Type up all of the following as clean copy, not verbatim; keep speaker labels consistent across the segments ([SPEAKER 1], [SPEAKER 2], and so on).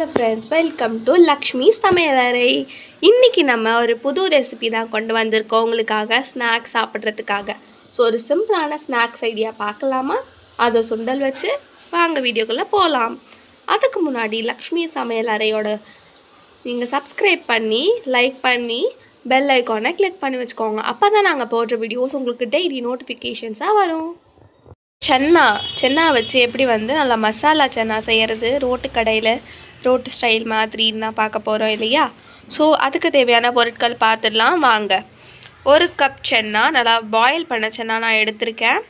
[SPEAKER 1] Hello friends, welcome to Lakshmi சமையலறை. இன்றைக்கி நம்ம ஒரு புது ரெசிபி தான் கொண்டு வந்திருக்கோம் உங்களுக்காக, ஸ்நாக்ஸ் சாப்பிட்றதுக்காக. ஸோ ஒரு சிம்பிளான ஸ்நாக்ஸ் ஐடியா பார்க்கலாமா? அதை சுண்டல் வச்சு வாங்க வீடியோக்குள்ளே போகலாம். அதுக்கு முன்னாடி லக்ஷ்மி சமையலறையோட நீங்கள் சப்ஸ்கிரைப் பண்ணி லைக் பண்ணி பெல் ஐக்கானை கிளிக் பண்ணி வச்சுக்கோங்க. அப்போ தான் நாங்கள் போடுற வீடியோஸ் உங்களுக்கு டெய்லி நோட்டிஃபிகேஷன்ஸாக வரும். சென்னா வச்சு எப்படி நல்லா மசாலா சென்னா செய்கிறது ரோட்டு கடையில் ரோட்டு ஸ்டைல் மாதிரின்னு தான் பார்க்க போகிறோம் இல்லையா? ஸோ அதுக்கு தேவையான பொருட்கள் பார்த்துடலாம் வாங்க. 1 கப் சென்னா, நல்லா பாயில் பண்ண சென்னா நான் எடுத்திருக்கேன்.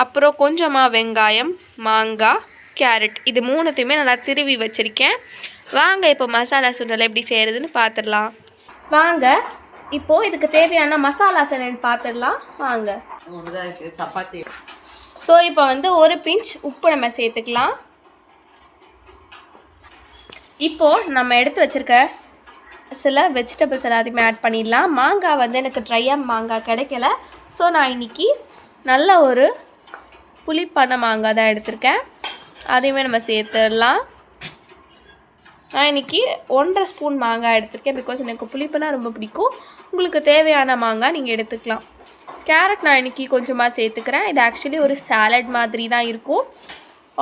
[SPEAKER 1] அப்புறம் கொஞ்சமாக வெங்காயம், மாங்காய், கேரட், இது 3த்தையுமே நல்லா திருவி வச்சுருக்கேன். வாங்க இப்போ மசாலா சுண்டல் எப்படி செய்கிறதுன்னு பார்த்துடலாம். வாங்க இப்போது இதுக்கு தேவையான மசாலாஸ் என்னென்னு பார்த்துடலாம் வாங்க.
[SPEAKER 2] சப்பாத்தி.
[SPEAKER 1] ஸோ இப்போ 1 பிஞ்ச் உப்பு நம்ம சேர்த்துக்கலாம். இப்போது நம்ம எடுத்து வச்சுருக்க சில வெஜிடபிள்ஸ் எல்லாத்தையுமே ஆட் பண்ணிடலாம். மாங்காய் எனக்கு ட்ரையாக மாங்காய் கிடைக்கல. ஸோ நான் இன்றைக்கி நல்ல ஒரு புளிப்பான மாங்காய் தான் எடுத்திருக்கேன். அதையுமே நம்ம சேர்த்துடலாம். நான் இன்றைக்கி 1.5 ஸ்பூன் மாங்காய் எடுத்திருக்கேன். பிகாஸ் எனக்கு புளிப்புனா ரொம்ப பிடிக்கும். உங்களுக்கு தேவையான மாங்காய் நீங்கள் எடுத்துக்கலாம். கேரட் நான் இன்றைக்கி கொஞ்சமாக சேர்த்துக்கிறேன். இது ஆக்சுவலி ஒரு சாலட் மாதிரி தான் இருக்கும்,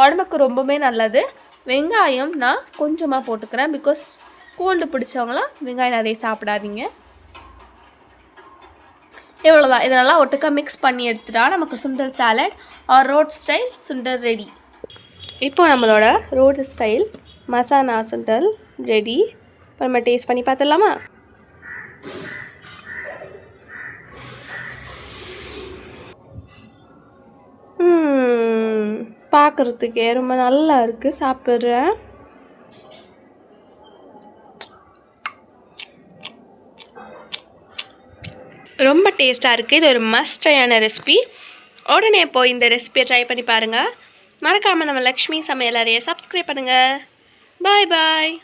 [SPEAKER 1] உடம்புக்கு ரொம்பவே நல்லது. வெங்காயம் நான் கொஞ்சமாக போட்டுக்கிறேன். பிகாஸ் கோல்டு பிடிச்சவங்களாம் வெங்காயம் நிறைய சாப்பிடாதீங்க. இவ்வளோதான். இதெல்லாம் ஒட்டுக்கா மிக்ஸ் பண்ணி எடுத்துட்டா நமக்கு சுண்டல் சாலட் ஆர் ரோட் ஸ்டைல் சுண்டல் ரெடி. இப்போ நம்மளோட ரோட் ஸ்டைல் மசாலா சுண்டல் ரெடி. இப்போ நம்ம டேஸ்ட் பண்ணி பார்த்துடலாமா? பார்க்குறதுக்கே ரொம்ப நல்லா இருக்குது. சாப்பிட்றேன். ரொம்ப டேஸ்ட்டாக இருக்குது. இது ஒரு மஸ்டான ரெசிபி. உடனே போய் இந்த ரெசிபியை ட்ரை பண்ணி பாருங்கள். மறக்காமல் நம்ம லக்ஷ்மி சமையலறையை சப்ஸ்கிரைப் பண்ணுங்கள். பாய் பாய்.